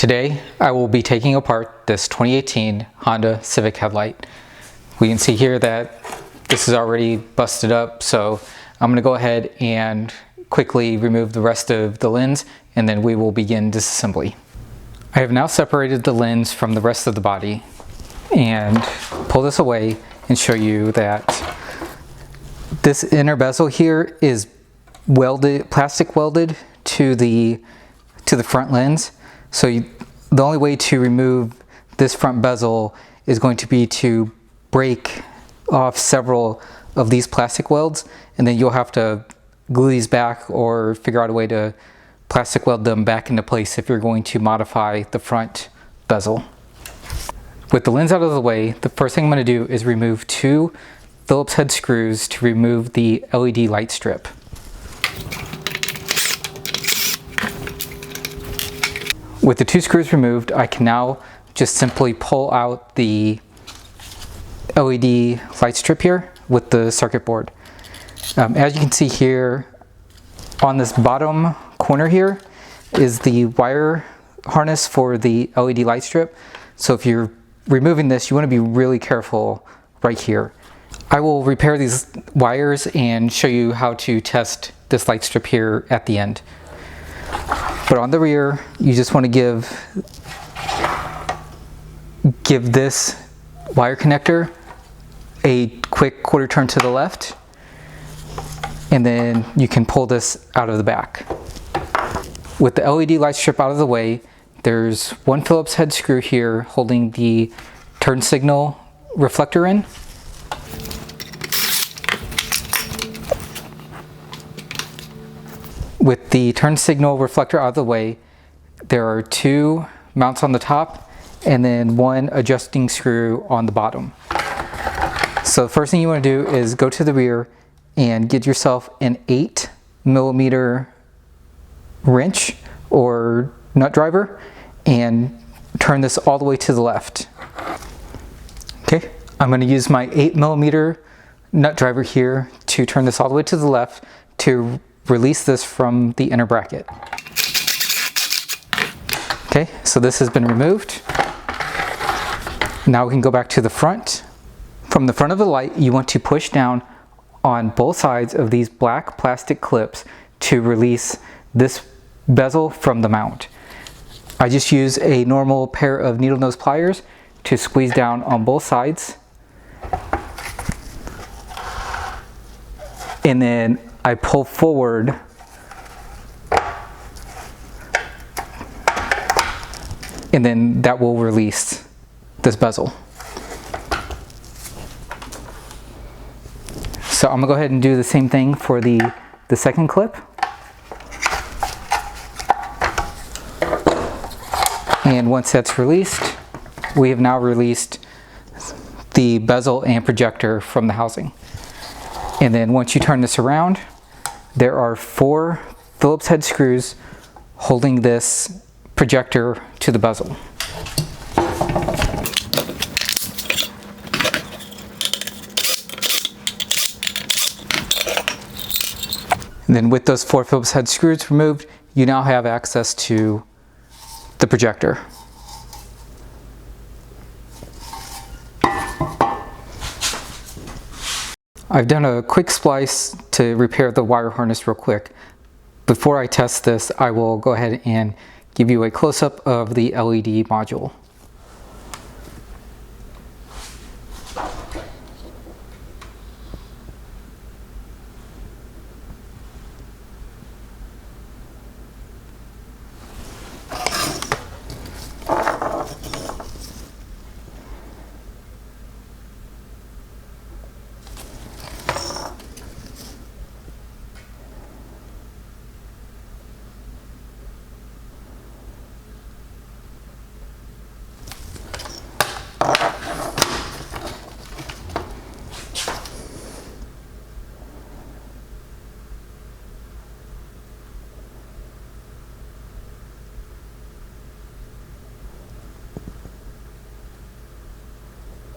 Today, I will be taking apart this 2018 Honda Civic headlight. We can see here that this is already busted up, so I'm going to go ahead and quickly remove the rest of the lens, and then we will begin disassembly. I have now separated the lens from the rest of the body and pull this away and show you that this inner bezel here is welded, plastic welded to the front lens. So the only way to remove this front bezel is going to be to break off several of these plastic welds, and then you'll have to glue these back or figure out a way to plastic weld them back into place if you're going to modify the front bezel. With the lens out of the way, the first thing I'm going to do is remove two Phillips head screws to remove the LED light strip. With the two screws removed, I can now just simply pull out the LED light strip here with the circuit board. As you can see here, on this bottom corner here is the wire harness for the LED light strip. So if you're removing this, you want to be really careful right here. I will repair these wires and show you how to test this light strip here at the end. But on the rear, you just want to give this wire connector a quick quarter turn to the left, and then you can pull this out of the back. With the LED light strip out of the way, there's one Phillips head screw here holding the turn signal reflector in. With the turn signal reflector out of the way, there are two mounts on the top and then one adjusting screw on the bottom. So the first thing you want to do is go to the rear and get yourself an 8mm wrench or nut driver and turn this all the way to the left. Okay, I'm going to use my 8mm nut driver here to turn this all the way to the left to release this from the inner bracket. Okay, so this has been removed. Now we can go back to the front. From the front of the light, you want to push down on both sides of these black plastic clips to release this bezel from the mount. I just use a normal pair of needle nose pliers to squeeze down on both sides. And then I pull forward and then that will release this bezel. So I'm gonna go ahead and do the same thing for the second clip. And once that's released, we have now released the bezel and projector from the housing. And then once you turn this around, there are four Phillips head screws holding this projector to the bezel. And then with those four Phillips head screws removed, you now have access to the projector. I've done a quick splice to repair the wire harness real quick. Before I test this, I will go ahead and give you a close-up of the LED module.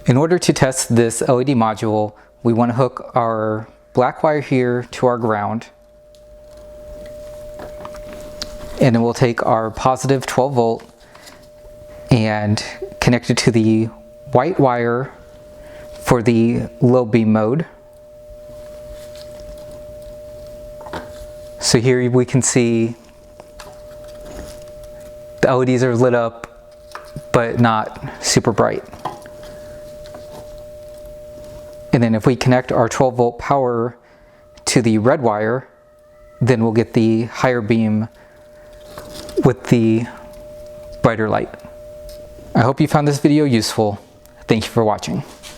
In order to test this LED module, we want to hook our black wire here to our ground. And then we'll take our positive 12 volt and connect it to the white wire for the low beam mode. So here we can see the LEDs are lit up, but not super bright. And then if we connect our 12 volt power to the red wire, then we'll get the higher beam with the brighter light. I hope you found this video useful. Thank you for watching.